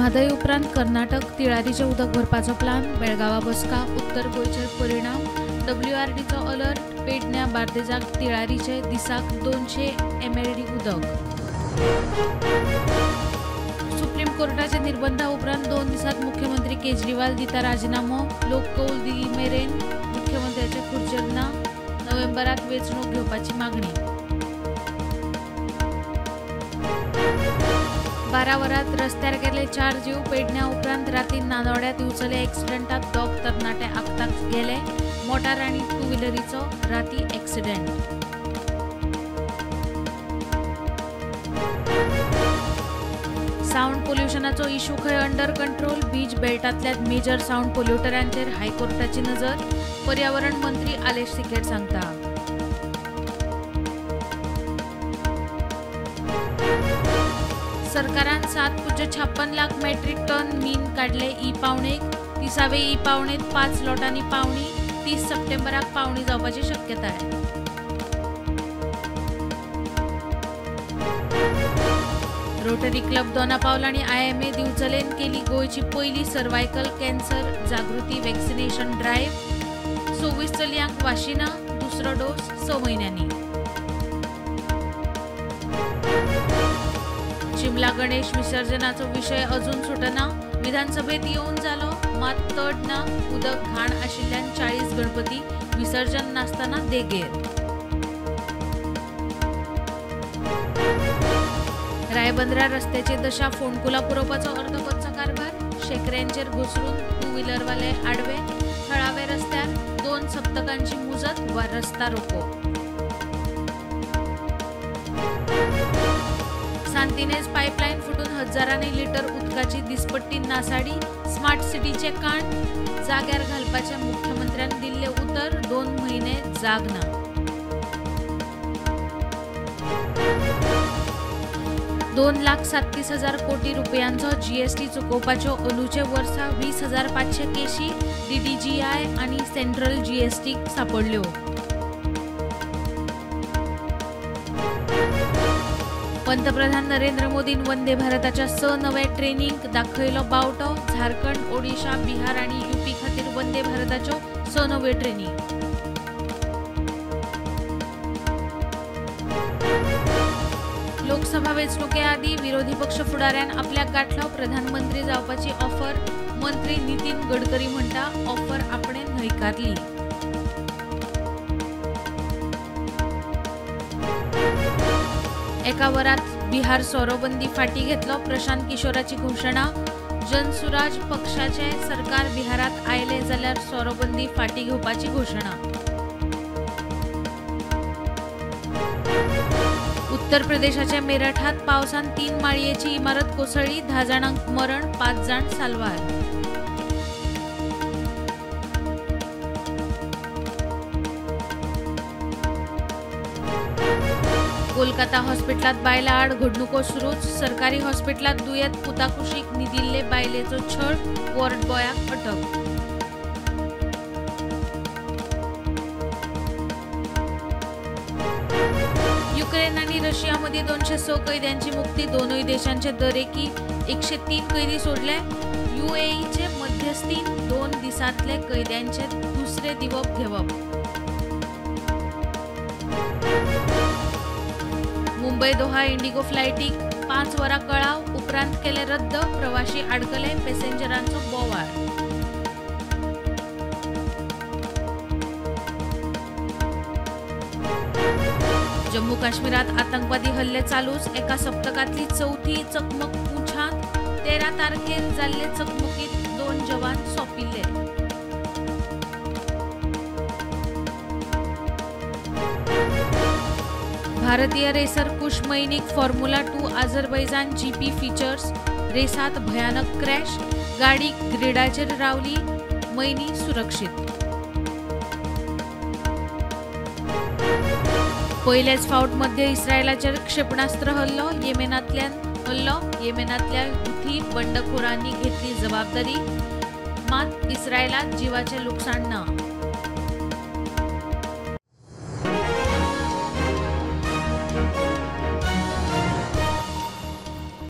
म्हादय उपरांत कर्नाटक तिळारीचे उदक भरपाचो प्लान, बेळगावा बसका, उत्तर गोंयचेर परिणाम, WRDचो अलर्ट, पेडण्या बार्देजाक तिळारीचे दिसाक 200 MLD उदक. सुप्रीम कोर्टाचे निर्बंधा उपरांत 2 दिसात मुख्यमंत्री केजरीवाल दिता राजीनामो, लोक कौल दिली मेरेन मुख्यमंत्र्याच्या खुर्चेर ना, नोव्हेंबरात वेंचणूक घेवपाची मागणी. 12 वरात रस्त्यार गेले 4 जीव, पेडण्या उपरांत रातीन नांदोड्यात येवचले एक्सिडेंटात 2 तरणाटे आपताक गेले, मोटार आनी 2 व्हिलरीचो राती एक्सिडेंट. सावंड पोल्युशनाचो इशू खंय अंडर कंट्रोल, बीच बेल्टांतल्या मेजर सावंड पोल्युटरांचेर हायकोर्टाची नजर, पर्यावरण मंत्री आलेश सिकेट सांगता. सरकारान 7.56 लाख मेट्रिक टन मीन काढले ई-पावणेक, 30वे ई-पावणेत 5 लॉटांनी पावणी, 30 सप्टेंबराक पावणी जावपाची शक्यताय. रोटरी क्लब दोनापावल आनी IMA दिवचलेन केली गोंयची पयली सर्वायकल कॅन्सर जागृती वॅक्सिनेशन ड्रायव्ह, 24 चलयांक वाशिना, दुसरो डोस 6 म्हयन्यांनी. शिमला गणेश विसर्जनाचो विशय अजून सुटना, विधानसभेत येवन जालो मात तड ना, उदक घाण आशिल्ल्यान 40 गणपती विसर्जन नासतना देगेर. रायबंदरा रस्त्याची दशा, फोंडकुला पुरवपाचो अर्धकच्चा कारभार, शेकऱ्यांचेर घुसरून 2 व्हिलरवाले आडवे, थळावे रस्त्यार 2 सप्तकांची मुजत वा रस्ता रोको. सांतिनेज पाईपलाईन फुटून हजारांनी लिटर उदकाची दिसपट्टी नासाडी, स्मार्ट सिटीचे काण, जाग्यार घालपाचे मुख्यमंत्र्यान दिल्ले उतर, 2 म्हयने जाग ना. ₹2,37,000 कोटी रुपयांचो GST चुकोवपाच्यो अंदूचे वर्सा 20,500 केशी DDGI आनी सेंट्रल GST सांपडल्यो. पंतप्रधान नरेंद्र मोदीन वंदे भारताच्या 6 नवे ट्रेनींक दाखयलो बावटो, झारखंड, ओडिशा, बिहार आनी UP खातीर वंदे भारताच्यो 6 नव्यो ट्रेनी. लोकसभा वेंचणुके आदी विरोधी पक्ष फुडाऱ्यान आपल्याक गाठलो प्रधानमंत्री जावपाची ऑफर, मंत्री नितीन गडकरी म्हणटा ऑफर आपणे न्हयकारली. एका वरात बिहार सोरोबंदी फाटी घेतलो, प्रशांत किशोराची घोषणा, जनसुराज पक्षाचे सरकार बिहारात आयले जाल्यार सोरोबंदी फाटी घेवपाची घोषणा. उत्तर प्रदेशाच्या मेरठात पावसान 3 माळयेची इमारत कोसळली, 10 जाणांक मरण, 5 जाण साल्वार. कोलकाता हॉस्पिटलात बायला आड घडणुको सुरूच, सरकारी हॉस्पिटलात दुयेत पुताकुशीक न्हिदिल्ले बायलेचो छळ, वॉर्ड बॉयाक अटक. युक्रेन आणि रशियामध्ये 206 कैद्यांची मुक्ती, दोनही देशांचे दरेकी 103 कैदी सोडले. UAEचे मध्यस्थीन 2 दिसांतले कैद्यांचे दुसरे दिवप घेवप. मुंबई दोहा इंडिगो फ्लायटीक 5 वरां कळाव उपरांत केले रद्द, प्रवाशी आडकले, पॅसेंजरांचो बोवाळ. जम्मू काश्मीरात आतंकवादी हल्ले चालूच, एका सप्तकातली 4थी चकमक पुंछांत, 13 तारखेर जाल्ले चकमकीत 2 जवान सोंपिल्ले. भारतीय रेसर कुश मैनीक फॉर्म्युला 2 अझरबैजान GP फीचर्स, रेसात भयानक क्रॅश, गाडी ग्रिडाचेर रावली, मैनी सुरक्षीत. पहिलेच फावट मध्य इस्रायलाचेर क्षेपणास्त्र हल्लो, येमेनातल्या हुथी बंडखोरांनी घेतली जबाबदारी, मात इस्रायलात जीवाचे लुकसाण ना.